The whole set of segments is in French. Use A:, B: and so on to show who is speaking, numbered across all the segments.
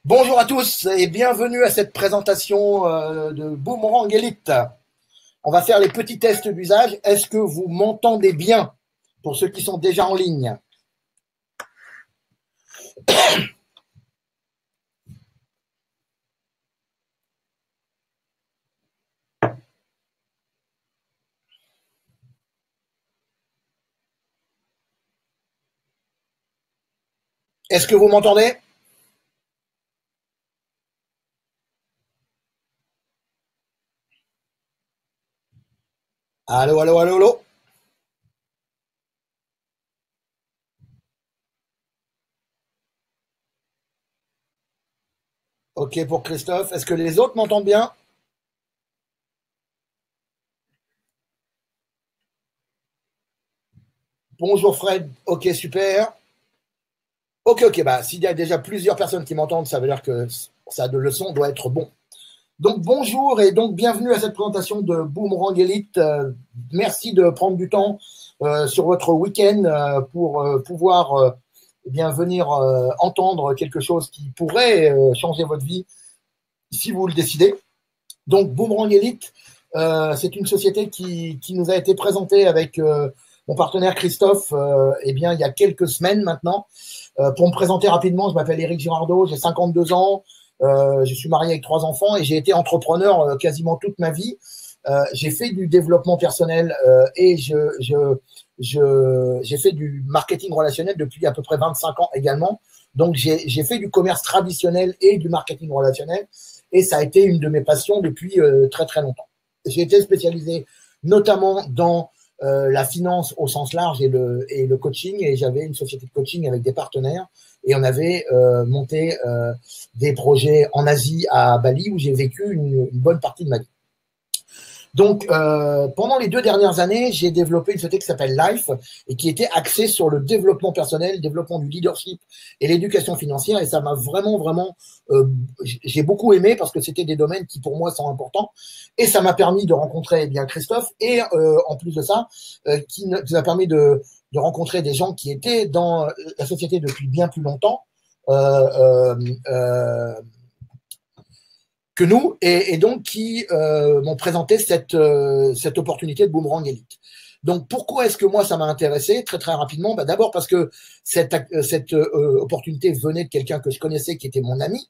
A: Bonjour à tous et bienvenue à cette présentation de Boomerang Elite. On va faire les petits tests d'usage. Est-ce que vous m'entendez bien pour ceux qui sont déjà en ligne? Est-ce que vous m'entendez? Allô, allô, allô, allô? Ok pour Christophe. Est-ce que les autres m'entendent bien? Bonjour Fred. Ok, super. Ok. Bah, s'il y a déjà plusieurs personnes qui m'entendent, ça veut dire que le son doit être bon. Donc bonjour et donc bienvenue à cette présentation de Boomerang Elite. Merci de prendre du temps sur votre week-end pour pouvoir eh bien venir entendre quelque chose qui pourrait changer votre vie si vous le décidez. Donc Boomerang Elite, c'est une société qui nous a été présentée avec mon partenaire Christophe eh bien, il y a quelques semaines maintenant. Pour me présenter rapidement, je m'appelle Éric Girardot, j'ai 52 ans. Je suis marié avec 3 enfants et j'ai été entrepreneur quasiment toute ma vie. J'ai fait du développement personnel et j'ai fait du marketing relationnel depuis à peu près 25 ans également. Donc, j'ai fait du commerce traditionnel et du marketing relationnel et ça a été une de mes passions depuis très, très longtemps. J'ai été spécialisé notamment dans la finance au sens large et le coaching, et j'avais une société de coaching avec des partenaires et on avait monté des projets en Asie à Bali où j'ai vécu une bonne partie de ma vie. Donc, pendant les 2 dernières années, j'ai développé une société qui s'appelle Life et qui était axée sur le développement personnel, le développement du leadership et l'éducation financière. Et ça m'a vraiment, j'ai beaucoup aimé parce que c'était des domaines qui pour moi sont importants. Et ça m'a permis de rencontrer bien Christophe et en plus de ça, qui nous a permis de rencontrer des gens qui étaient dans la société depuis bien plus longtemps. Que nous, et donc qui m'ont présenté cette opportunité de Boomerang Elite. Donc, pourquoi est-ce que moi, ça m'a intéressé très, très rapidement? Bah, d'abord parce que cette opportunité venait de quelqu'un que je connaissais, qui était mon ami,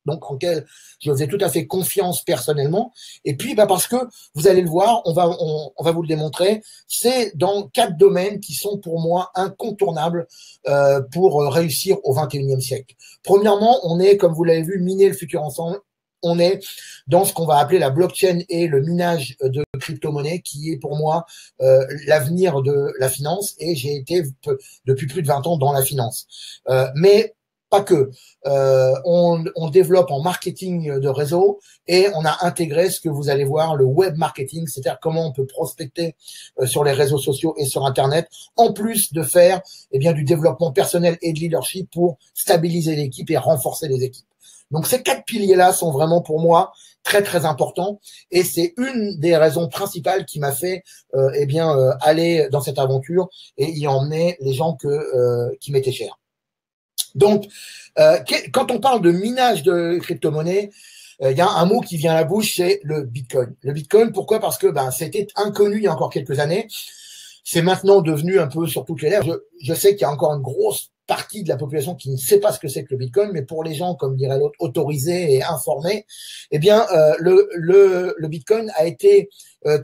A: donc en quel je faisais tout à fait confiance personnellement. Et puis, bah, parce que, vous allez le voir, on va vous le démontrer, c'est dans 4 domaines qui sont pour moi incontournables pour réussir au 21e siècle. Premièrement, on est, comme vous l'avez vu, miner le futur ensemble. On est dans ce qu'on va appeler la blockchain et le minage de crypto-monnaies, qui est pour moi l'avenir de la finance, et j'ai été depuis plus de 20 ans dans la finance. Mais pas que. On développe en marketing de réseau et on a intégré ce que vous allez voir, le web marketing, c'est-à-dire comment on peut prospecter sur les réseaux sociaux et sur Internet, en plus de faire eh bien, du développement personnel et de leadership pour stabiliser l'équipe et renforcer les équipes. Donc ces 4 piliers-là sont vraiment pour moi très très importants et c'est une des raisons principales qui m'a fait eh bien aller dans cette aventure et y emmener les gens qui m'étaient chers. Donc quand on parle de minage de crypto-monnaie, il y a un mot qui vient à la bouche, c'est le Bitcoin. Le Bitcoin, pourquoi? Parce que c'était inconnu il y a encore quelques années. C'est maintenant devenu un peu sur toutes les lèvres. Je sais qu'il y a encore une grosse partie de la population qui ne sait pas ce que c'est que le Bitcoin, mais pour les gens, comme dirait l'autre, autorisés et informés, eh bien, le Bitcoin a été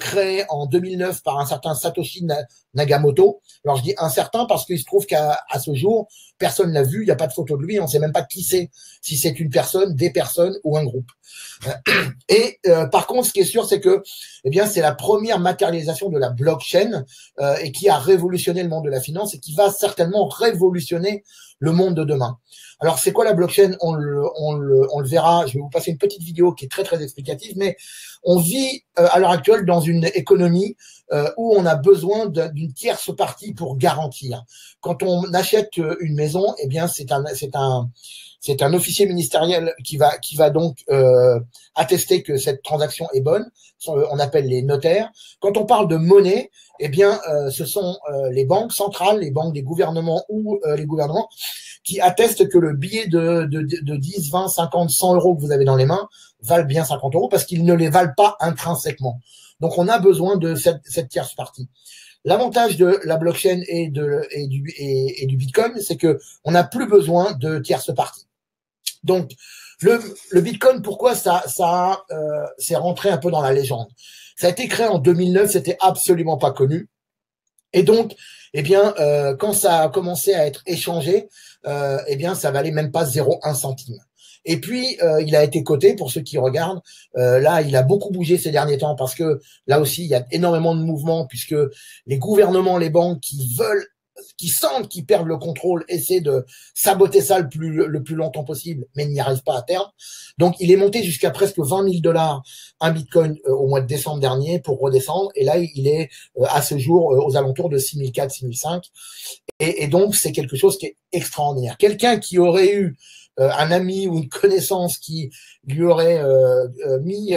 A: créé en 2009 par un certain Satoshi Nakamoto. Alors, je dis un certain parce qu'il se trouve qu'à ce jour, personne l'a vu, il n'y a pas de photo de lui, on ne sait même pas qui c'est, si c'est une personne, des personnes ou un groupe. Et par contre, ce qui est sûr, c'est que eh bien, c'est la première matérialisation de la blockchain et qui a révolutionné le monde de la finance et qui va certainement révolutionner le monde de demain. Alors, c'est quoi la blockchain? On le verra. Je vais vous passer une petite vidéo qui est très, très explicative, mais on vit à l'heure actuelle dans une économie où on a besoin d'une tierce partie pour garantir. Quand on achète une maison, eh bien, c'est un officier ministériel qui va donc attester que cette transaction est bonne. On appelle les notaires. Quand on parle de monnaie, eh bien, ce sont les banques centrales, les banques des gouvernements ou les gouvernements qui attestent que le billet de 10, 20, 50, 100 euros que vous avez dans les mains valent bien 50 euros parce qu'ils ne les valent pas intrinsèquement. Donc, on a besoin de cette tierce partie. L'avantage de la blockchain et du Bitcoin, c'est que on n'a plus besoin de tierces parties. Donc, le Bitcoin, pourquoi ça c'est rentré un peu dans la légende? Ça a été créé en 2009, c'était absolument pas connu. Et donc, eh bien, quand ça a commencé à être échangé, eh bien, ça valait même pas 0,1 centime. Et puis, il a été coté, pour ceux qui regardent. Là, il a beaucoup bougé ces derniers temps parce que là aussi, il y a énormément de mouvements puisque les gouvernements, les banques qui sentent qu'ils perdent le contrôle, essaient de saboter ça le plus longtemps possible, mais n'y arrivent pas à terme. Donc, il est monté jusqu'à presque 20 000 $ un Bitcoin au mois de décembre dernier pour redescendre. Et là, il est à ce jour aux alentours de 6 400, 6 500. Et donc, c'est quelque chose qui est extraordinaire. Quelqu'un qui aurait eu un ami ou une connaissance qui lui aurait mis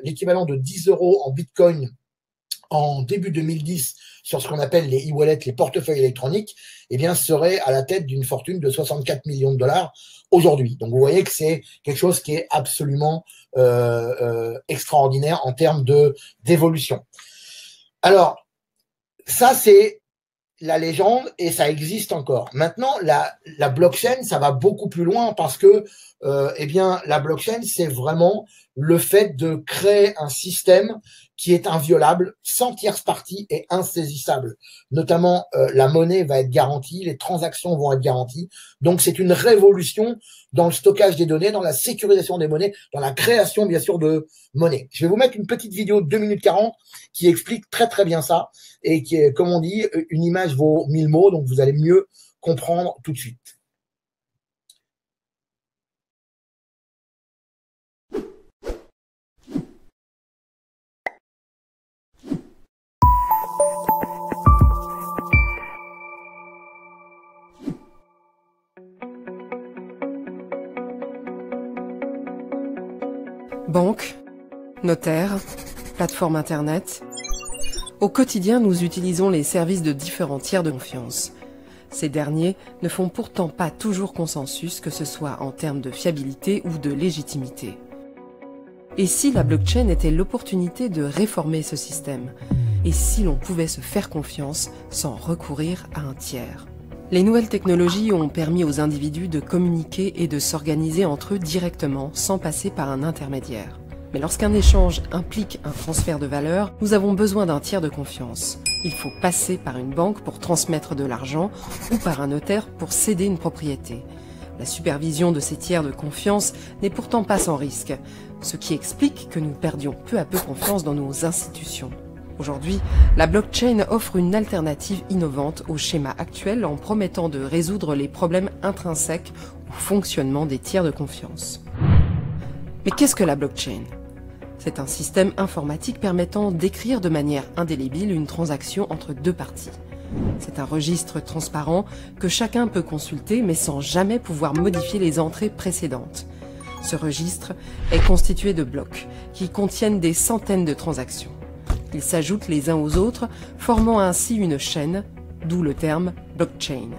A: l'équivalent de 10 euros en Bitcoin en début 2010 sur ce qu'on appelle les e-wallets, les portefeuilles électroniques, eh bien, serait à la tête d'une fortune de 64 millions de dollars aujourd'hui. Donc, vous voyez que c'est quelque chose qui est absolument extraordinaire en termes d'évolution. Alors, ça, c'est la légende et ça existe encore. Maintenant, la blockchain, ça va beaucoup plus loin parce que, eh bien, la blockchain, c'est vraiment le fait de créer un système qui est inviolable, sans tierce partie et insaisissable. Notamment, la monnaie va être garantie, les transactions vont être garanties. Donc, c'est une révolution dans le stockage des données, dans la sécurisation des monnaies, dans la création, bien sûr, de monnaie. Je vais vous mettre une petite vidéo de 2 minutes 40 qui explique très, très bien ça et qui est, comme on dit, une image vaut 1000 mots, donc vous allez mieux comprendre tout de suite.
B: Banque, notaire, plateforme internet. Au quotidien, nous utilisons les services de différents tiers de confiance. Ces derniers ne font pourtant pas toujours consensus, que ce soit en termes de fiabilité ou de légitimité. Et si la blockchain était l'opportunité de réformer ce système? Et si l'on pouvait se faire confiance sans recourir à un tiers? Les nouvelles technologies ont permis aux individus de communiquer et de s'organiser entre eux directement, sans passer par un intermédiaire. Mais lorsqu'un échange implique un transfert de valeur, nous avons besoin d'un tiers de confiance. Il faut passer par une banque pour transmettre de l'argent ou par un notaire pour céder une propriété. La supervision de ces tiers de confiance n'est pourtant pas sans risque, ce qui explique que nous perdions peu à peu confiance dans nos institutions. Aujourd'hui, la blockchain offre une alternative innovante au schéma actuel en promettant de résoudre les problèmes intrinsèques au fonctionnement des tiers de confiance. Mais qu'est-ce que la blockchain ? C'est un système informatique permettant d'écrire de manière indélébile une transaction entre deux parties. C'est un registre transparent que chacun peut consulter mais sans jamais pouvoir modifier les entrées précédentes. Ce registre est constitué de blocs qui contiennent des centaines de transactions. Ils s'ajoutent les uns aux autres, formant ainsi une chaîne, d'où le terme blockchain.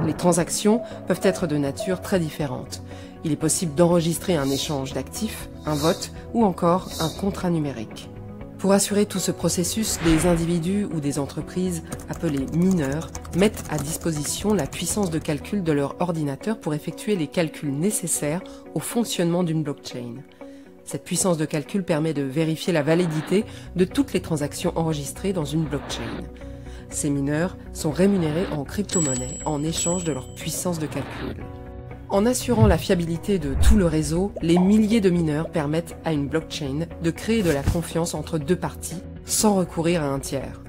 B: Les transactions peuvent être de nature très différente. Il est possible d'enregistrer un échange d'actifs, un vote ou encore un contrat numérique. Pour assurer tout ce processus, des individus ou des entreprises, appelés mineurs, mettent à disposition la puissance de calcul de leur ordinateur pour effectuer les calculs nécessaires au fonctionnement d'une blockchain. Cette puissance de calcul permet de vérifier la validité de toutes les transactions enregistrées dans une blockchain. Ces mineurs sont rémunérés en crypto-monnaie en échange de leur puissance de calcul. En assurant la fiabilité de tout le réseau, les milliers de mineurs permettent à une blockchain de créer de la confiance entre deux parties sans recourir à un tiers.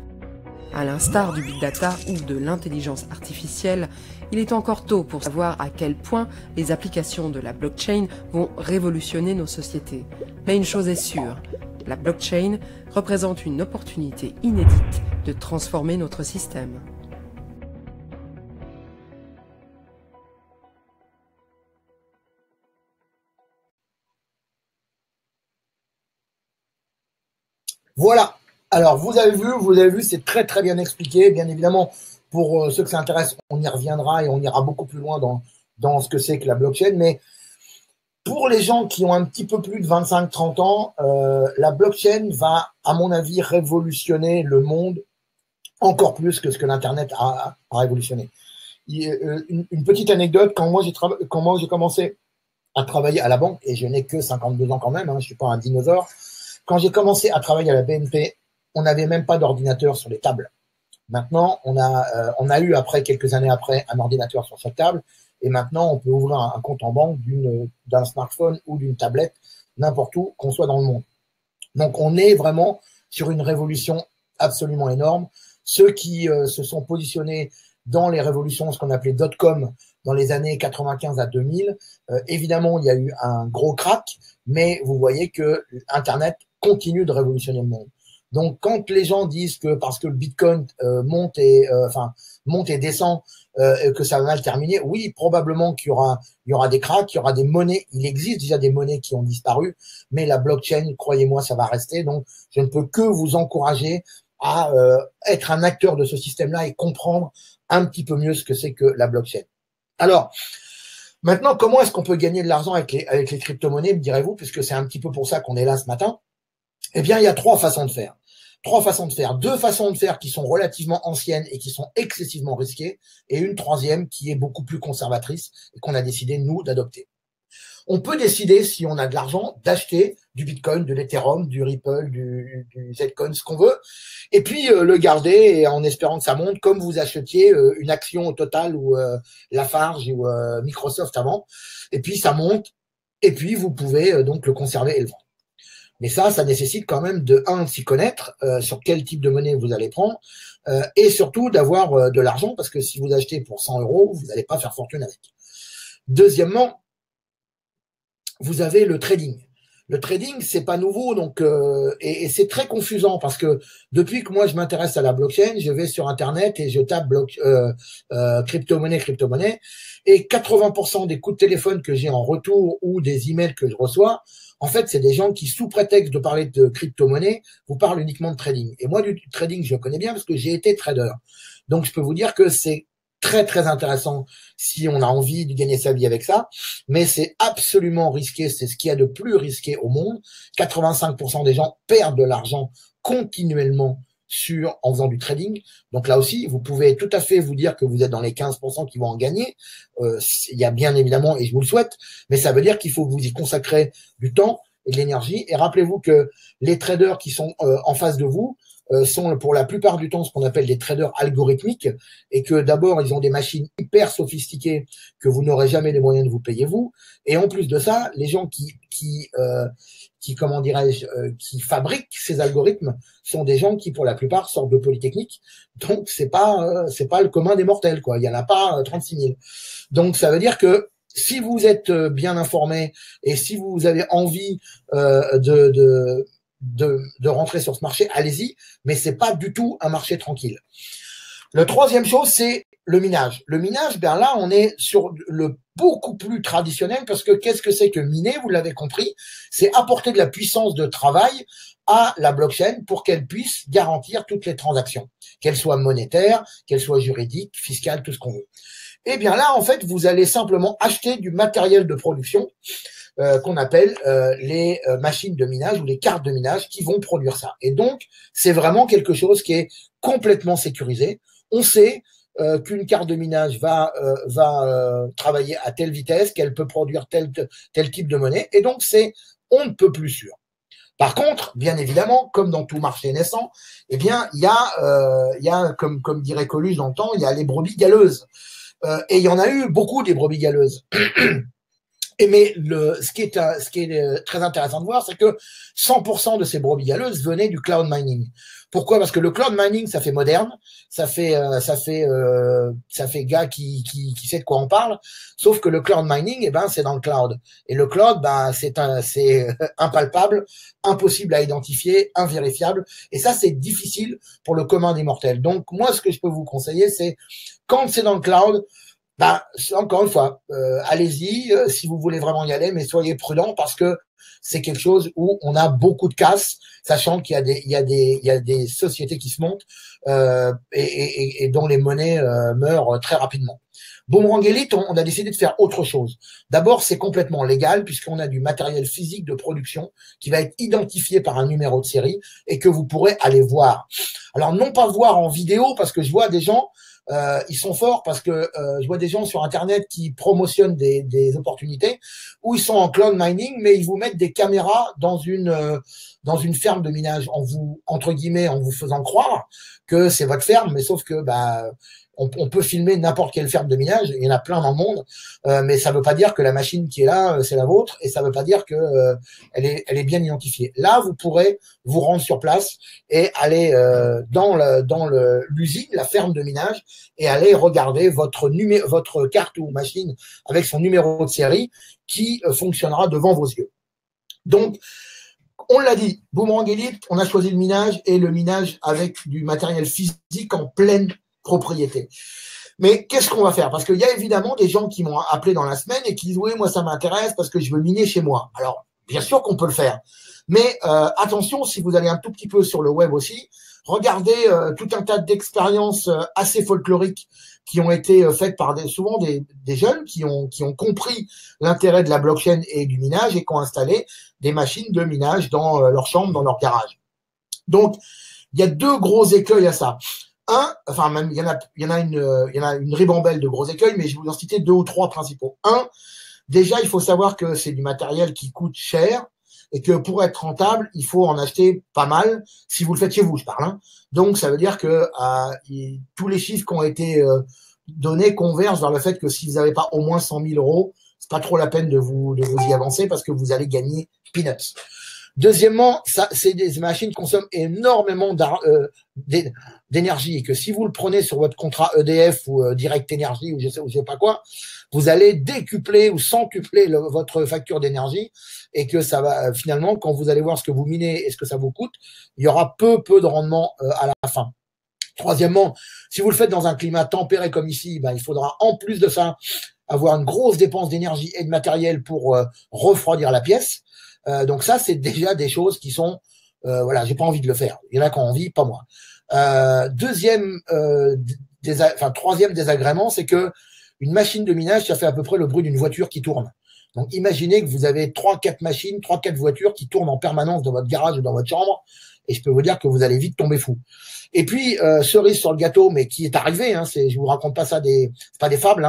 B: À l'instar du big data ou de l'intelligence artificielle, il est encore tôt pour savoir à quel point les applications de la blockchain vont révolutionner nos sociétés. Mais une chose est sûre, la blockchain représente une opportunité inédite de transformer notre système.
A: Voilà. Alors, vous avez vu, c'est très très bien expliqué. Bien évidemment, pour ceux que ça intéresse, on y reviendra et on ira beaucoup plus loin dans dans ce que c'est que la blockchain, mais pour les gens qui ont un petit peu plus de 25-30 ans, la blockchain va, à mon avis, révolutionner le monde encore plus que ce que l'Internet a révolutionné. Une petite anecdote, quand moi j'ai commencé à travailler à la banque, et je n'ai que 52 ans quand même, hein, je suis pas un dinosaure, quand j'ai commencé à travailler à la BNP, on n'avait même pas d'ordinateur sur les tables. Maintenant, on a eu après, quelques années après, un ordinateur sur cette table, et maintenant, on peut ouvrir un compte en banque d'un smartphone ou d'une tablette, n'importe où, qu'on soit dans le monde. Donc, on est vraiment sur une révolution absolument énorme. Ceux qui se sont positionnés dans les révolutions, ce qu'on appelait .com, dans les années 95 à 2000, évidemment, il y a eu un gros crack, mais vous voyez que Internet continue de révolutionner le monde. Donc, quand les gens disent que parce que le Bitcoin monte et descend, que ça va mal terminer, oui, probablement qu'il y aura des cracks, il y aura des monnaies. Il existe déjà des monnaies qui ont disparu, mais la blockchain, croyez-moi, ça va rester. Donc, je ne peux que vous encourager à être un acteur de ce système-là et comprendre un petit peu mieux ce que c'est que la blockchain. Alors, maintenant, comment est-ce qu'on peut gagner de l'argent avec les crypto-monnaies, me direz-vous, puisque c'est un petit peu pour ça qu'on est là ce matin. Eh bien, il y a trois façons de faire. Deux façons de faire qui sont relativement anciennes et qui sont excessivement risquées, et une troisième qui est beaucoup plus conservatrice et qu'on a décidé, nous, d'adopter. On peut décider, si on a de l'argent, d'acheter du Bitcoin, de l'Ethereum, du Ripple, du Zcoin, ce qu'on veut, et puis le garder et en espérant que ça monte, comme vous achetiez une action au Total ou Lafarge ou Microsoft avant, et puis ça monte, et puis vous pouvez donc le conserver et le vendre. Mais ça nécessite quand même de s'y connaître sur quel type de monnaie vous allez prendre et surtout d'avoir de l'argent parce que si vous achetez pour 100 €, vous n'allez pas faire fortune avec. Deuxièmement, vous avez le trading. Le trading, c'est pas nouveau, donc et c'est très confusant parce que depuis que moi je m'intéresse à la blockchain, je vais sur Internet et je tape crypto-monnaie, et 80% des coups de téléphone que j'ai en retour ou des emails que je reçois, en fait, c'est des gens qui, sous prétexte de parler de crypto-monnaie, vous parlent uniquement de trading. Et moi, du trading, je connais bien parce que j'ai été trader. Donc, je peux vous dire que c'est très, très intéressant si on a envie de gagner sa vie avec ça. Mais c'est absolument risqué. C'est ce qu'il y a de plus risqué au monde. 85% des gens perdent de l'argent continuellement en faisant du trading. Donc là aussi, vous pouvez tout à fait vous dire que vous êtes dans les 15% qui vont en gagner. Il y a bien évidemment, et je vous le souhaite, mais ça veut dire qu'il faut que vous y consacrer du temps et de l'énergie. Et rappelez-vous que les traders qui sont en face de vous sont pour la plupart du temps ce qu'on appelle des traders algorithmiques, et que d'abord ils ont des machines hyper sophistiquées que vous n'aurez jamais les moyens de vous payer vous. Et en plus de ça, les gens qui comment dirais-je, qui fabriquent ces algorithmes sont des gens qui, pour la plupart, sortent de Polytechnique. Donc, c'est pas le commun des mortels, quoi. Il y en a pas 36 000. Donc, ça veut dire que si vous êtes bien informé et si vous avez envie de rentrer sur ce marché, allez-y. Mais c'est pas du tout un marché tranquille. La troisième chose, c'est le minage. Le minage, ben là, on est sur le beaucoup plus traditionnel parce que qu'est-ce que c'est que miner? Vous l'avez compris, c'est apporter de la puissance de travail à la blockchain pour qu'elle puisse garantir toutes les transactions, qu'elles soient monétaires, qu'elles soient juridiques, fiscales, tout ce qu'on veut. Et bien là, en fait, vous allez simplement acheter du matériel de production qu'on appelle les machines de minage ou les cartes de minage qui vont produire ça. Et donc, c'est vraiment quelque chose qui est complètement sécurisé. On sait qu'une carte de minage va travailler à telle vitesse, qu'elle peut produire tel type de monnaie, et donc on ne peut plus sûr. Par contre, bien évidemment, comme dans tout marché naissant, eh bien, il y a comme dirait Coluche dans le temps, il y a les brebis galeuses. Et il y en a eu beaucoup des brebis galeuses. Mais ce qui est très intéressant de voir, c'est que 100% de ces brebis galeuses venaient du cloud mining. Pourquoi? Parce que le cloud mining, ça fait moderne, ça fait gars qui sait de quoi on parle. Sauf que le cloud mining, eh ben, c'est dans le cloud. Et le cloud, ben, c'est impalpable, impossible à identifier, invérifiable. Et ça, c'est difficile pour le commun des mortels. Donc, moi, ce que je peux vous conseiller, c'est quand c'est dans le cloud, bah, encore une fois, allez-y si vous voulez vraiment y aller, mais soyez prudent parce que c'est quelque chose où on a beaucoup de casse, sachant qu'il y a des sociétés qui se montent et dont les monnaies meurent très rapidement. Boomerang Elite, on a décidé de faire autre chose. D'abord, c'est complètement légal puisqu'on a du matériel physique de production qui va être identifié par un numéro de série et que vous pourrez aller voir. Alors, non pas voir en vidéo parce que je vois des gens, ils sont forts parce que je vois des gens sur Internet qui promotionnent des opportunités où ils sont en cloud mining, mais ils vous mettent des caméras dans une ferme de minage en vous, entre guillemets, en vous faisant croire que c'est votre ferme, mais sauf que on peut filmer n'importe quelle ferme de minage, il y en a plein dans le monde, mais ça ne veut pas dire que la machine qui est là, c'est la vôtre, et ça ne veut pas dire que elle est bien identifiée. Là, vous pourrez vous rendre sur place et aller dans l'usine, la ferme de minage, et aller regarder votre carte ou machine avec son numéro de série qui fonctionnera devant vos yeux. Donc, on l'a dit, Boomerang Elite, on a choisi le minage et le minage avec du matériel physique en pleine propriété. Mais qu'est-ce qu'on va faire? Parce qu'il y a évidemment des gens qui m'ont appelé dans la semaine et qui disent oui, moi ça m'intéresse parce que je veux miner chez moi. Alors, bien sûr qu'on peut le faire. Mais attention, si vous allez un tout petit peu sur le web aussi, regardez tout un tas d'expériences assez folkloriques qui ont été faites par souvent des jeunes qui ont compris l'intérêt de la blockchain et du minage et qui ont installé des machines de minage dans leur chambre, dans leur garage. Donc, il y a deux gros écueils à ça. Même il y en a une ribambelle de gros écueils, mais je vais vous en citer deux ou trois principaux. Déjà, il faut savoir que c'est du matériel qui coûte cher et que pour être rentable, il faut en acheter pas mal. Si vous le faites chez vous, je parle. Hein. Donc, ça veut dire que tous les chiffres qui ont été donnés convergent vers le fait que si vous n'avez pas au moins 100 000 euros, c'est pas trop la peine de vous y avancer parce que vous allez gagner peanuts. Deuxièmement, c'est des machines qui consomment énormément d'énergie et que si vous le prenez sur votre contrat EDF ou Direct Énergie ou je sais pas quoi, vous allez décupler ou centupler votre facture d'énergie et que ça va finalement, quand vous allez voir ce que vous minez et ce que ça vous coûte, il y aura peu de rendement à la fin. Troisièmement, si vous le faites dans un climat tempéré comme ici, il faudra en plus de ça avoir une grosse dépense d'énergie et de matériel pour refroidir la pièce. Donc ça, c'est déjà des choses qui sont, j'ai pas envie de le faire. Il y en a qui ont envie, pas moi. Troisième désagrément, c'est que une machine de minage, ça fait à peu près le bruit d'une voiture qui tourne. Donc imaginez que vous avez 3-4 machines, 3-4 voitures qui tournent en permanence dans votre garage ou dans votre chambre, et je peux vous dire que vous allez vite tomber fou. Et puis cerise sur le gâteau, mais qui est arrivé, hein, je vous raconte pas ça, c'est pas des fables.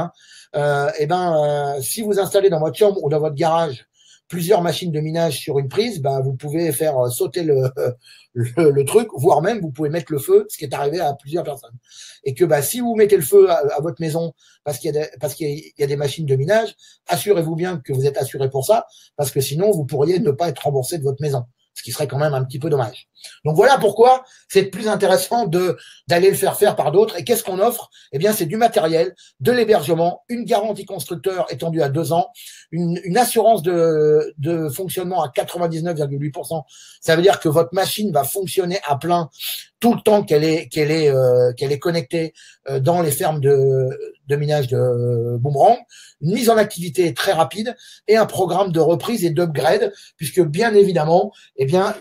A: Hein, si vous installez dans votre chambre ou dans votre garage plusieurs machines de minage sur une prise, vous pouvez faire sauter le truc, voire même vous pouvez mettre le feu, ce qui est arrivé à plusieurs personnes. Et que si vous mettez le feu à votre maison parce qu'il y a des machines de minage, assurez-vous bien que vous êtes assuré pour ça, parce que sinon vous pourriez ne pas être remboursé de votre maison, ce qui serait quand même un petit peu dommage. Donc voilà pourquoi c'est plus intéressant d'aller le faire par d'autres. Et qu'est-ce qu'on offre? Eh bien, c'est du matériel, de l'hébergement, une garantie constructeur étendue à 2 ans, une assurance de fonctionnement à 99,8%. Ça veut dire que votre machine va fonctionner à plein tout le temps qu'elle est connectée dans les fermes de minage de Boomerang, une mise en activité très rapide et un programme de reprise et d'upgrade, puisque bien évidemment,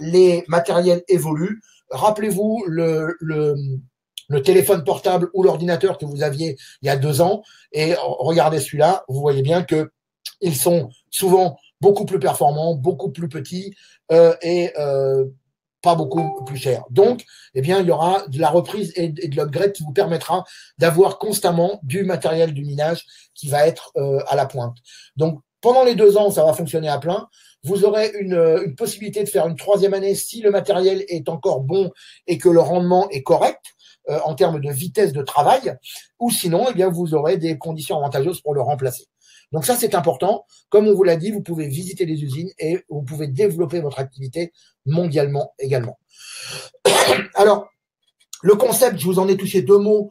A: les matériels évoluent. Rappelez-vous le téléphone portable ou l'ordinateur que vous aviez il y a 2 ans et regardez celui-là, vous voyez bien que ils sont souvent beaucoup plus performants, beaucoup plus petits et pas beaucoup plus cher. Donc, il y aura de la reprise et de l'upgrade qui vous permettra d'avoir constamment du matériel du minage qui va être à la pointe. Donc, pendant les 2 ans, ça va fonctionner à plein. Vous aurez une possibilité de faire une 3e année si le matériel est encore bon et que le rendement est correct en termes de vitesse de travail, ou sinon, vous aurez des conditions avantageuses pour le remplacer. Donc ça, c'est important. Comme on vous l'a dit, vous pouvez visiter les usines et vous pouvez développer votre activité mondialement également. Alors, le concept, je vous en ai touché 2 mots.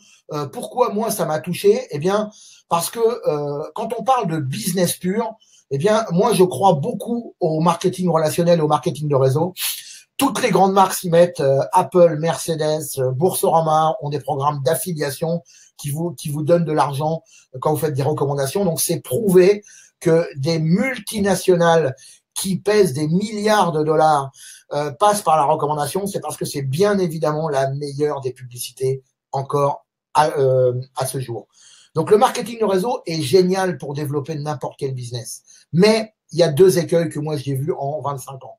A: Pourquoi moi, ça m'a touché? Parce que quand on parle de business pur, moi, je crois beaucoup au marketing relationnel, au marketing de réseau. Toutes les grandes marques s'y mettent. Apple, Mercedes, Boursorama ont des programmes d'affiliation qui vous donnent de l'argent quand vous faites des recommandations. Donc, c'est prouvé que des multinationales qui pèse des milliards de dollars passe par la recommandation, c'est parce que c'est bien évidemment la meilleure des publicités encore à ce jour. Donc le marketing de réseau est génial pour développer n'importe quel business. Mais il y a deux écueils que moi j'ai vus en 25 ans.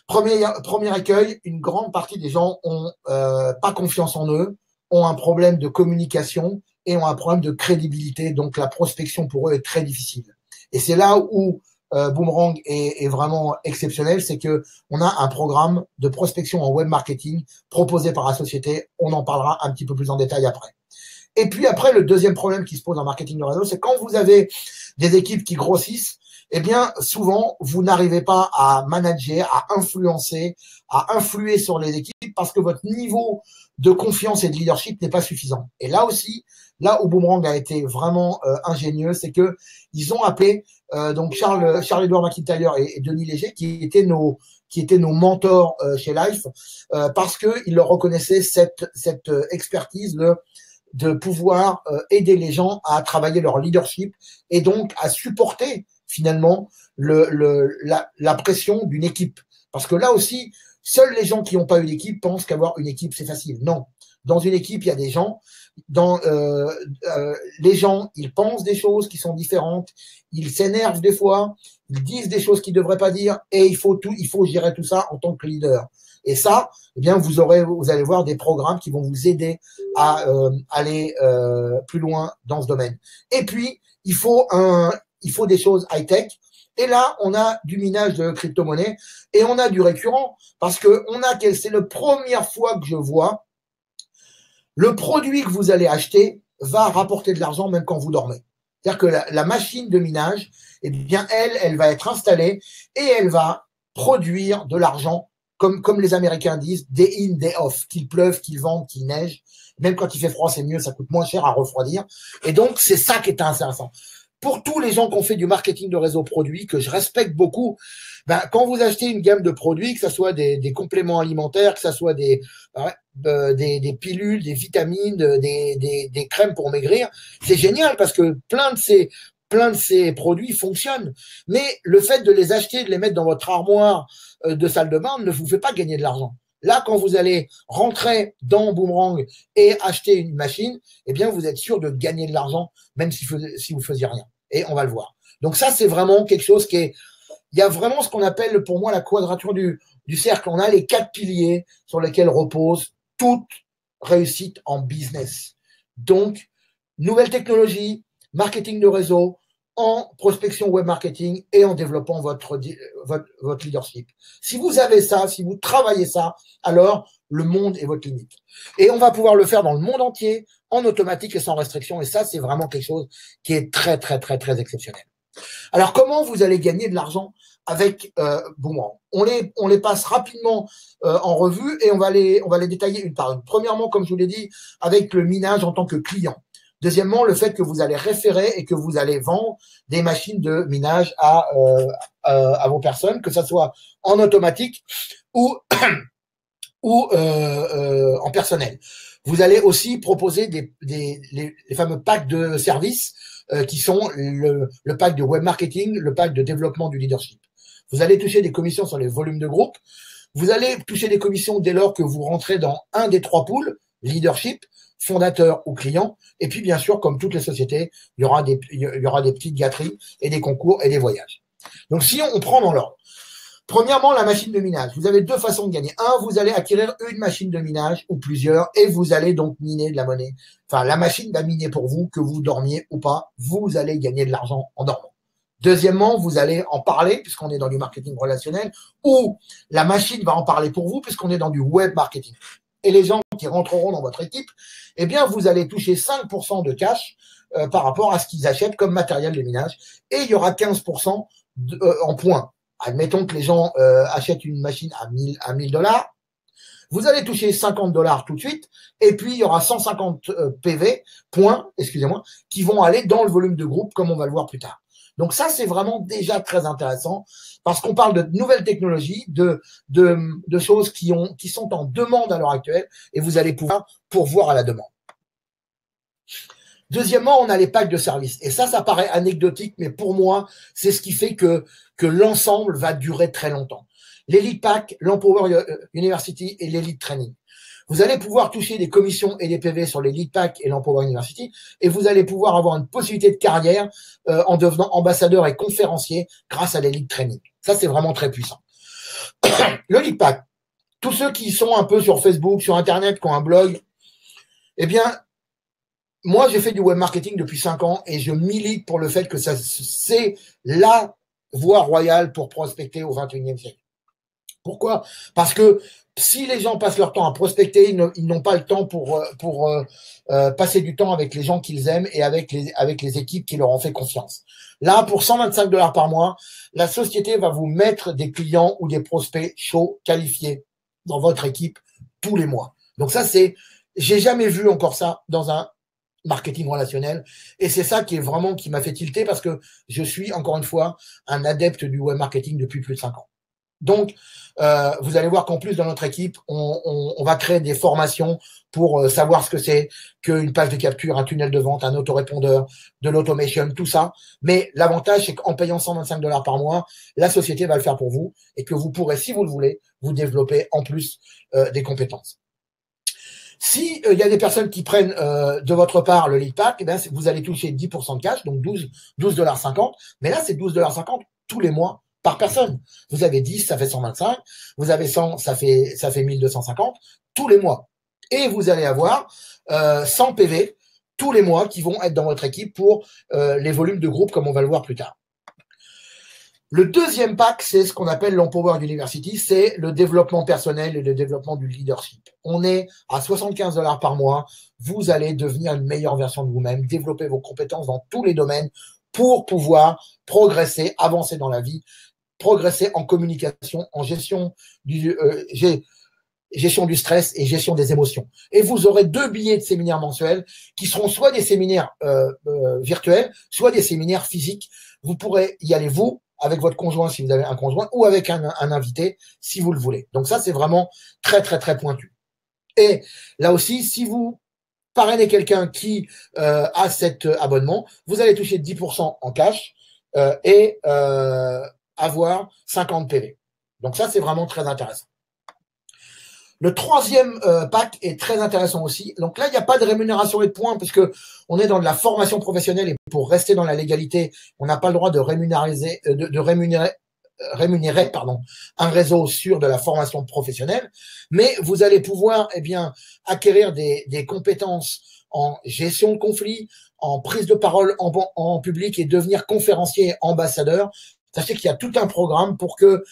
A: Premier écueil, une grande partie des gens ont pas confiance en eux, ont un problème de communication et ont un problème de crédibilité. Donc la prospection pour eux est très difficile. Et c'est là où Boomerang est vraiment exceptionnel, c'est que on a un programme de prospection en web marketing proposé par la société. On en parlera un petit peu plus en détail après. Et puis après, le deuxième problème qui se pose en marketing de réseau, c'est quand vous avez des équipes qui grossissent, eh bien, souvent, vous n'arrivez pas à manager, à influencer, à influer sur les équipes parce que votre niveau de confiance et de leadership n'est pas suffisant. Et là aussi, là où Boomerang a été vraiment ingénieux, c'est que ils ont appelé donc Charles-Edouard McIntyre et Denis Léger, qui étaient nos mentors chez Life, parce que ils leur reconnaissaient cette expertise de pouvoir aider les gens à travailler leur leadership et donc à supporter finalement la pression d'une équipe. Parce que là aussi, seuls les gens qui n'ont pas eu d'équipe pensent qu'avoir une équipe, c'est facile. Non. Dans une équipe, il y a des gens. Les gens, ils pensent des choses qui sont différentes. Ils s'énervent des fois. Ils disent des choses qu'ils ne devraient pas dire. Et il faut gérer tout ça en tant que leader. Et ça, eh bien, vous allez voir des programmes qui vont vous aider à aller plus loin dans ce domaine. Et puis, il faut des choses high-tech. Et là, on a du minage de crypto-monnaie et on a du récurrent parce que c'est la première fois que je vois le produit que vous allez acheter va rapporter de l'argent même quand vous dormez. C'est-à-dire que la machine de minage, eh bien, elle va être installée et elle va produire de l'argent comme les Américains disent, day in, day off, qu'il pleuve, qu'il vente, qu'il neige. Même quand il fait froid, c'est mieux, ça coûte moins cher à refroidir. Et donc, c'est ça qui est intéressant. Pour tous les gens qui ont fait du marketing de réseau produit, que je respecte beaucoup, ben, quand vous achetez une gamme de produits, que ce soit des compléments alimentaires, que ce soit des pilules, des vitamines, des crèmes pour maigrir, c'est génial parce que plein de ces produits fonctionnent. Mais le fait de les acheter, de les mettre dans votre armoire de salle de bain ne vous fait pas gagner de l'argent. Là, quand vous allez rentrer dans Boomerang et acheter une machine, eh bien, vous êtes sûr de gagner de l'argent, même si vous faisiez rien. Et on va le voir. Donc ça, c'est vraiment quelque chose il y a vraiment ce qu'on appelle, pour moi, la quadrature du cercle. On a les 4 piliers sur lesquels repose toute réussite en business. Donc, nouvelle technologie, marketing de réseau, en prospection web marketing et en développant votre leadership. Si vous avez ça, si vous travaillez ça, alors le monde est votre limite. Et on va pouvoir le faire dans le monde entier, en automatique et sans restriction. Et ça, c'est vraiment quelque chose qui est très, très, très, très exceptionnel. Alors, comment vous allez gagner de l'argent avec Boomerang? On les passe rapidement en revue et on va les détailler une par une. Premièrement, comme je vous l'ai dit, avec le minage en tant que client. Deuxièmement, le fait que vous allez référer et que vous allez vendre des machines de minage à vos personnes, que ça soit en automatique ou en personnel. Vous allez aussi proposer les fameux packs de services qui sont le pack de web marketing, le pack de développement du leadership. Vous allez toucher des commissions sur les volumes de groupe. Vous allez toucher des commissions dès lors que vous rentrez dans un des 3 pools, leadership, fondateur ou client. Et puis, bien sûr, comme toutes les sociétés, il y aura des petites gâteries et des concours et des voyages. Donc, si on prend dans l'ordre. Premièrement, la machine de minage. Vous avez 2 façons de gagner. Vous allez acquérir une machine de minage ou plusieurs et vous allez donc miner de la monnaie. Enfin, la machine va miner pour vous, que vous dormiez ou pas. Vous allez gagner de l'argent en dormant. Deuxièmement, vous allez en parler puisqu'on est dans du marketing relationnel ou la machine va en parler pour vous puisqu'on est dans du web marketing. Et les gens qui rentreront dans votre équipe, eh bien, vous allez toucher 5% de cash par rapport à ce qu'ils achètent comme matériel de minage. Et il y aura 15% en points. Admettons que les gens achètent une machine à $1000. Vous allez toucher $50 tout de suite. Et puis, il y aura 150 points, excusez-moi, qui vont aller dans le volume de groupe, comme on va le voir plus tard. Donc ça, c'est vraiment déjà très intéressant parce qu'on parle de nouvelles technologies, de choses qui sont en demande à l'heure actuelle et vous allez pouvoir pourvoir à la demande. Deuxièmement, on a les packs de services. Et ça paraît anecdotique, mais pour moi, c'est ce qui fait que l'ensemble va durer très longtemps. L'Elite Pack, l'Empower University et l'Elite Training. Vous allez pouvoir toucher des commissions et des PV sur l'Elite Pack et l'Empower University, et vous allez pouvoir avoir une possibilité de carrière en devenant ambassadeur et conférencier grâce à l'Elite Training. Ça, c'est vraiment très puissant. L'Elite Pack, tous ceux qui sont un peu sur Facebook, sur Internet, qui ont un blog, eh bien, moi, j'ai fait du web marketing depuis 5 ans et je milite pour le fait que c'est la voie royale pour prospecter au 21e siècle. Pourquoi? Parce que si les gens passent leur temps à prospecter, ils n'ont pas le temps pour passer du temps avec les gens qu'ils aiment et avec les équipes qui leur ont fait confiance. Là, pour 125 $ par mois, la société va vous mettre des clients ou des prospects chauds, qualifiés dans votre équipe tous les mois. Donc ça, j'ai jamais vu encore ça dans un marketing relationnel. Et c'est ça qui m'a fait tilter parce que je suis, encore une fois, un adepte du web marketing depuis plus de 5 ans. Donc, vous allez voir qu'en plus, dans notre équipe, on va créer des formations pour savoir ce que c'est qu'une page de capture, un tunnel de vente, un autorépondeur, de l'automation, tout ça. Mais l'avantage, c'est qu'en payant 125 $ par mois, la société va le faire pour vous et que vous pourrez, si vous le voulez, vous développer en plus des compétences. Si il y a des personnes qui prennent de votre part le lead pack, eh bien, vous allez toucher 10% de cash, donc 12,50 $. Mais là, c'est 12,50 $ tous les mois par personne. Vous avez 10, ça fait 125. Vous avez 100, ça fait 1250 tous les mois. Et vous allez avoir 100 PV tous les mois qui vont être dans votre équipe pour les volumes de groupe, comme on va le voir plus tard. Le deuxième pack, c'est ce qu'on appelle l'Empower University, c'est le développement personnel et le développement du leadership. On est à 75 $ par mois. Vous allez devenir une meilleure version de vous-même, développer vos compétences dans tous les domaines pour pouvoir progresser, avancer dans la vie, progresser en communication, en gestion du stress et gestion des émotions. Et vous aurez 2 billets de séminaires mensuels qui seront soit des séminaires virtuels, soit des séminaires physiques. Vous pourrez y aller vous, avec votre conjoint si vous avez un conjoint, ou avec un invité si vous le voulez. Donc ça, c'est vraiment très, très, très pointu. Et là aussi, si vous parrainez quelqu'un qui a cet abonnement, vous allez toucher 10% en cash et avoir 50 PV. Donc ça, c'est vraiment très intéressant. Le troisième pack est très intéressant aussi. Donc là, il n'y a pas de rémunération et de points parce que on est dans de la formation professionnelle et pour rester dans la légalité, on n'a pas le droit de rémunérer un réseau sur de la formation professionnelle. Mais vous allez pouvoir acquérir des compétences en gestion de conflits, en prise de parole en public et devenir conférencier, ambassadeur. Sachez qu'il y a tout un programme pour que,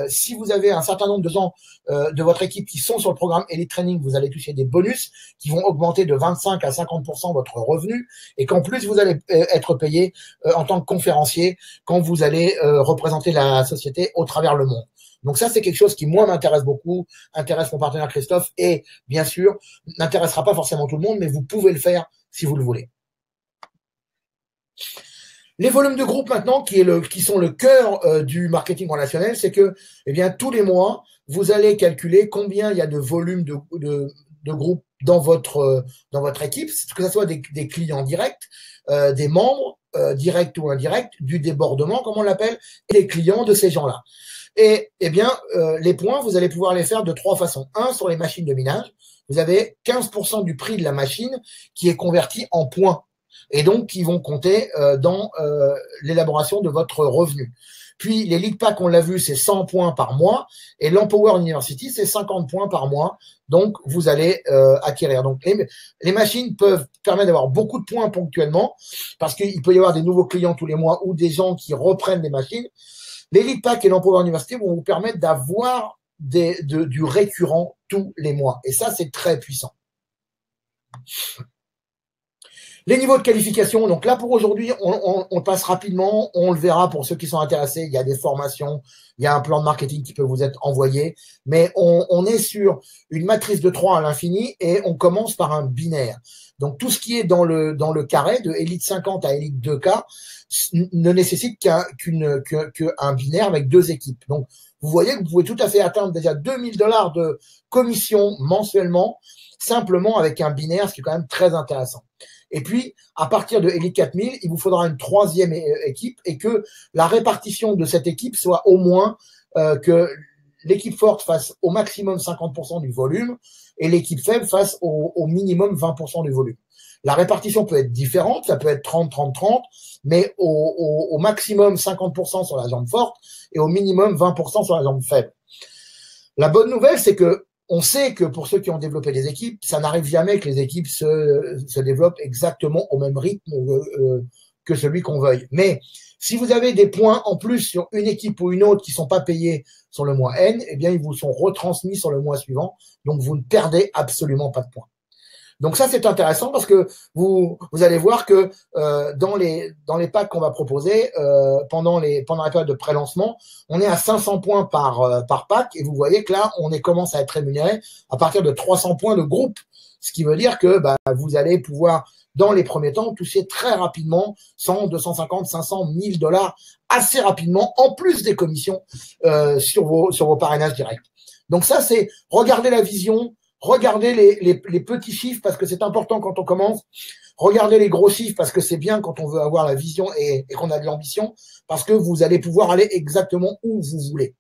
A: si vous avez un certain nombre de gens de votre équipe qui sont sur le programme Elite Training, vous allez toucher des bonus qui vont augmenter de 25 à 50% votre revenu et qu'en plus, vous allez être payé en tant que conférencier quand vous allez représenter la société au travers le monde. Donc ça, c'est quelque chose qui, moi, m'intéresse beaucoup, intéresse mon partenaire Christophe et, bien sûr, n'intéressera pas forcément tout le monde, mais vous pouvez le faire si vous le voulez. Les volumes de groupe maintenant, qui sont le cœur du marketing relationnel, c'est que, tous les mois, vous allez calculer combien il y a de volume de groupe dans votre équipe, que ce soit des clients directs, des membres directs ou indirects, du débordement, comme on l'appelle, et des clients de ces gens-là. Et les points, vous allez pouvoir les faire de 3 façons. Un, sur les machines de minage, vous avez 15% du prix de la machine qui est converti en points. Et donc qui vont compter dans l'élaboration de votre revenu. Puis les lead packs, on l'a vu, c'est 100 points par mois et l'Empower University, c'est 50 points par mois. Donc vous allez acquérir. Donc les machines peuvent permettre d'avoir beaucoup de points ponctuellement parce qu'il peut y avoir des nouveaux clients tous les mois ou des gens qui reprennent des machines. Les lead packs et l'Empower University vont vous permettre d'avoir du récurrent tous les mois. Et ça, c'est très puissant. Les niveaux de qualification, donc là pour aujourd'hui, on passe rapidement, on le verra pour ceux qui sont intéressés, il y a des formations, il y a un plan de marketing qui peut vous être envoyé, mais on est sur une matrice de 3 à l'infini et on commence par un binaire. Donc tout ce qui est dans le carré, de Elite 50 à Elite 2K, ne nécessite qu'un binaire avec 2 équipes. Donc vous voyez que vous pouvez tout à fait atteindre déjà 2000 $ de commission mensuellement, simplement avec un binaire, ce qui est quand même très intéressant. Et puis, à partir de Elite 4000, il vous faudra une troisième équipe et que la répartition de cette équipe soit au moins que l'équipe forte fasse au maximum 50% du volume et l'équipe faible fasse au minimum 20% du volume. La répartition peut être différente, ça peut être 30-30-30, mais au maximum 50% sur la jambe forte et au minimum 20% sur la jambe faible. La bonne nouvelle, c'est que on sait que pour ceux qui ont développé des équipes, ça n'arrive jamais que les équipes se développent exactement au même rythme que celui qu'on veuille. Mais si vous avez des points en plus sur une équipe ou une autre qui ne sont pas payés sur le mois N, eh bien, ils vous sont retransmis sur le mois suivant. Donc, vous ne perdez absolument pas de points. Donc ça, c'est intéressant parce que vous allez voir que dans les packs qu'on va proposer pendant la période de pré-lancement, on est à 500 points par pack et vous voyez que là, on commence à être rémunéré à partir de 300 points de groupe, ce qui veut dire que vous allez pouvoir dans les premiers temps toucher très rapidement 100, 250, 500, 1000 dollars assez rapidement en plus des commissions sur vos parrainages directs. Donc ça, c'est regarder la vision. Regardez les petits chiffres parce que c'est important quand on commence. Regardez les gros chiffres parce que c'est bien quand on veut avoir la vision et qu'on a de l'ambition parce que vous allez pouvoir aller exactement où vous voulez.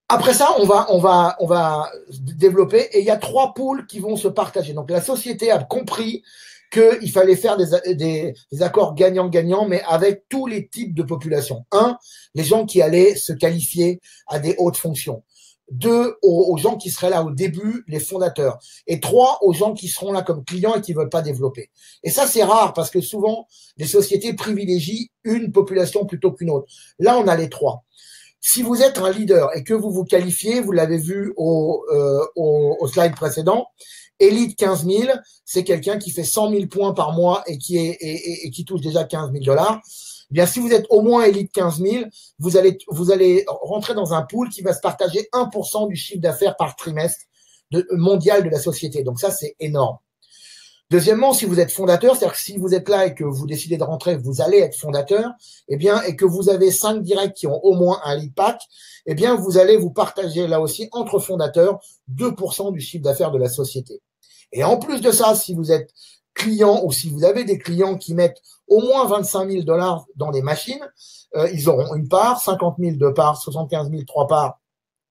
A: Après ça, on va développer et il y a 3 pools qui vont se partager. Donc la société a compris qu'il fallait faire des accords gagnant-gagnant, mais avec tous les types de population. 1, les gens qui allaient se qualifier à des hautes fonctions. 2, aux gens qui seraient là au début, les fondateurs. Et 3, aux gens qui seront là comme clients et qui ne veulent pas développer. Et ça, c'est rare parce que souvent, les sociétés privilégient une population plutôt qu'une autre. Là, on a les 3. Si vous êtes un leader et que vous vous qualifiez, vous l'avez vu au slide précédent, Elite 15 000, c'est quelqu'un qui fait 100 000 points par mois et qui touche déjà 15 000 dollars. Eh bien, si vous êtes au moins Elite 15 000, vous allez rentrer dans un pool qui va se partager 1% du chiffre d'affaires par trimestre mondial de la société. Donc ça, c'est énorme. Deuxièmement, si vous êtes fondateur, c'est-à-dire que si vous êtes là et que vous décidez de rentrer, vous allez être fondateur, eh bien, et que vous avez 5 directs qui ont au moins un lead pack, eh bien, vous allez vous partager là aussi entre fondateurs 2% du chiffre d'affaires de la société. Et en plus de ça, si vous êtes client ou si vous avez des clients qui mettent au moins 25 000 dollars dans les machines, ils auront une part, 50 000 2 parts, 75 000 3 parts.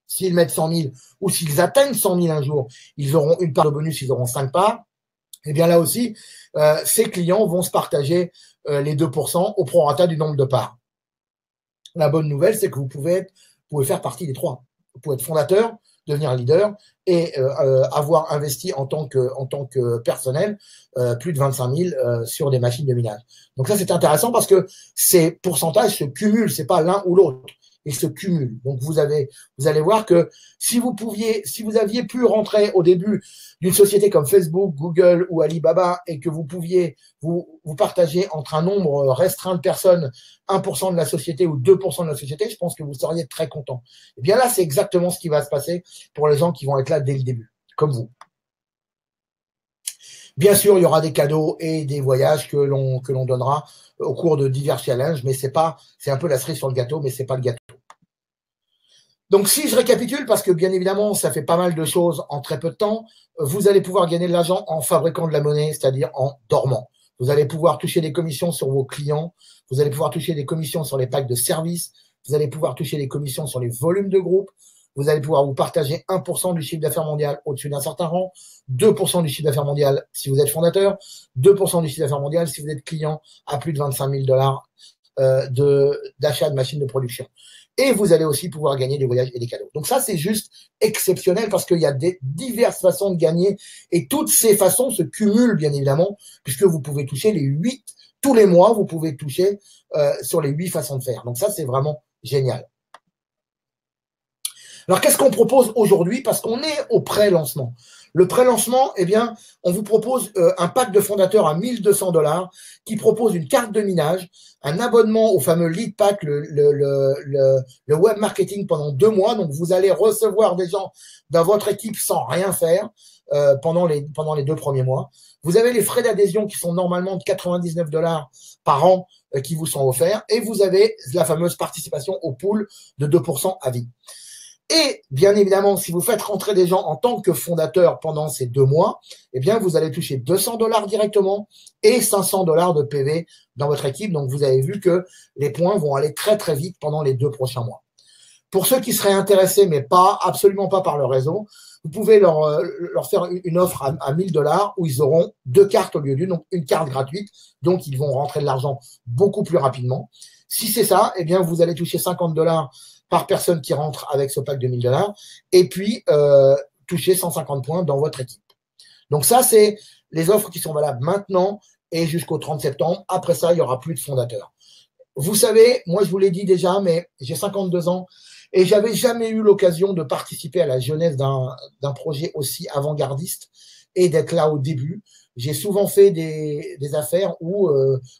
A: S'ils mettent 100 000 ou s'ils atteignent 100 000 un jour, ils auront une part de bonus, ils auront 5 parts. Eh bien là aussi, ces clients vont se partager les 2% au prorata du nombre de parts. La bonne nouvelle, c'est que vous pouvez faire partie des 3. Vous pouvez être fondateur, devenir leader et avoir investi en tant que personnel plus de 25 000 sur des machines de minage. Donc ça, c'est intéressant parce que ces pourcentages se cumulent, c'est pas l'un ou l'autre. Ils se cumulent. Donc vous allez voir que si vous aviez pu rentrer au début d'une société comme Facebook, Google ou Alibaba et que vous pouviez vous partager entre un nombre restreint de personnes, 1% de la société ou 2% de la société, je pense que vous seriez très content. Et bien là, c'est exactement ce qui va se passer pour les gens qui vont être là dès le début, comme vous. Bien sûr, il y aura des cadeaux et des voyages que l'on donnera au cours de divers challenges, mais c'est un peu la cerise sur le gâteau, mais c'est pas le gâteau. Donc, si je récapitule, parce que bien évidemment, ça fait pas mal de choses en très peu de temps, vous allez pouvoir gagner de l'argent en fabriquant de la monnaie, c'est-à-dire en dormant. Vous allez pouvoir toucher des commissions sur vos clients, vous allez pouvoir toucher des commissions sur les packs de services, vous allez pouvoir toucher des commissions sur les volumes de groupe, vous allez pouvoir vous partager 1% du chiffre d'affaires mondial au-dessus d'un certain rang, 2% du chiffre d'affaires mondial si vous êtes fondateur, 2% du chiffre d'affaires mondial si vous êtes client à plus de 25 000 dollars d'achat de machines de production. Et vous allez aussi pouvoir gagner des voyages et des cadeaux. Donc ça, c'est juste exceptionnel parce qu'il y a diverses façons de gagner et toutes ces façons se cumulent, bien évidemment, puisque vous pouvez toucher les 8, tous les mois, vous pouvez toucher sur les 8 façons de faire. Donc ça, c'est vraiment génial. Alors, qu'est-ce qu'on propose aujourd'hui? Parce qu'on est au pré-lancement. Le pré-lancement, eh bien, on vous propose un pack de fondateurs à 1 200 dollars qui propose une carte de minage, un abonnement au fameux lead pack, le web marketing pendant 2 mois. Donc, vous allez recevoir des gens dans votre équipe sans rien faire pendant les 2 premiers mois. Vous avez les frais d'adhésion qui sont normalement de 99 dollars par an qui vous sont offerts. Et vous avez la fameuse participation au pool de 2% à vie. Et bien évidemment, si vous faites rentrer des gens en tant que fondateur pendant ces 2 mois, eh bien, vous allez toucher $200 directement et $500 de PV dans votre équipe. Donc, vous avez vu que les points vont aller très, très vite pendant les 2 prochains mois. Pour ceux qui seraient intéressés, mais absolument pas par le réseau, vous pouvez leur faire une offre à $1000 où ils auront 2 cartes au lieu d'une, donc une carte gratuite. Donc, ils vont rentrer de l'argent beaucoup plus rapidement. Si c'est ça, eh bien, vous allez toucher $50 par personne qui rentre avec ce pack de $1000 et puis toucher 150 points dans votre équipe. Donc ça, c'est les offres qui sont valables maintenant et jusqu'au 30 septembre. Après ça, il n'y aura plus de fondateurs. Vous savez, moi, je vous l'ai dit déjà, mais j'ai 52 ans et j'avais jamais eu l'occasion de participer à la jeunesse d'un projet aussi avant-gardiste et d'être là au début. J'ai souvent fait des affaires où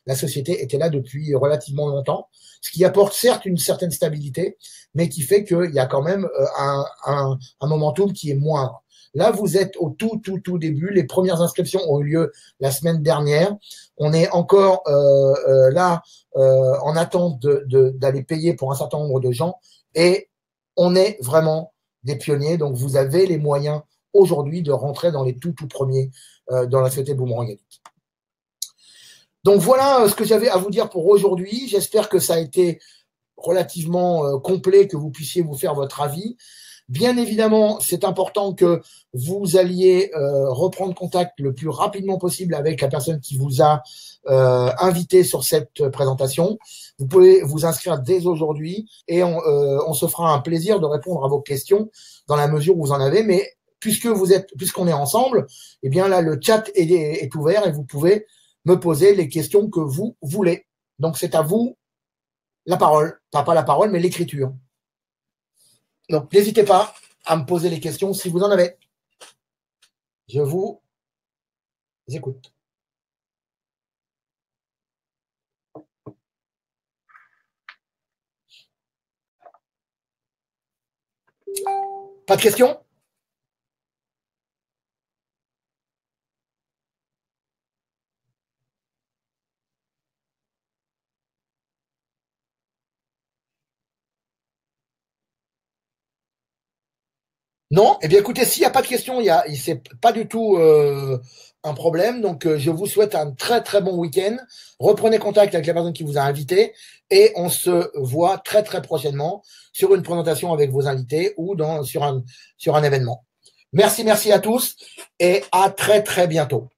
A: la société était là depuis relativement longtemps, ce qui apporte certes une certaine stabilité, mais qui fait qu'il y a quand même un momentum qui est moindre. Là, vous êtes au tout début. Les premières inscriptions ont eu lieu la semaine dernière. On est encore là en attente d'aller payer pour un certain nombre de gens et on est vraiment des pionniers. Donc, vous avez les moyens aujourd'hui de rentrer dans les tout premiers dans la société Boomerang Elite. Donc, voilà ce que j'avais à vous dire pour aujourd'hui. J'espère que ça a été relativement complet, que vous puissiez vous faire votre avis. Bien évidemment, c'est important que vous alliez reprendre contact le plus rapidement possible avec la personne qui vous a invité sur cette présentation. Vous pouvez vous inscrire dès aujourd'hui et on se fera un plaisir de répondre à vos questions dans la mesure où vous en avez. Mais puisqu'on est ensemble, eh bien là, le chat est ouvert et vous pouvez me poser les questions que vous voulez. Donc, c'est à vous la parole. Enfin, pas la parole, mais l'écriture. Donc, n'hésitez pas à me poser les questions si vous en avez. Je vous écoute. Pas de questions ? Non? Eh bien, écoutez, s'il n'y a pas de questions, c'est pas du tout un problème. Donc, je vous souhaite un très, très bon week-end. Reprenez contact avec la personne qui vous a invité et on se voit très, très prochainement sur une présentation avec vos invités ou sur un événement. Merci à tous et à très, très bientôt.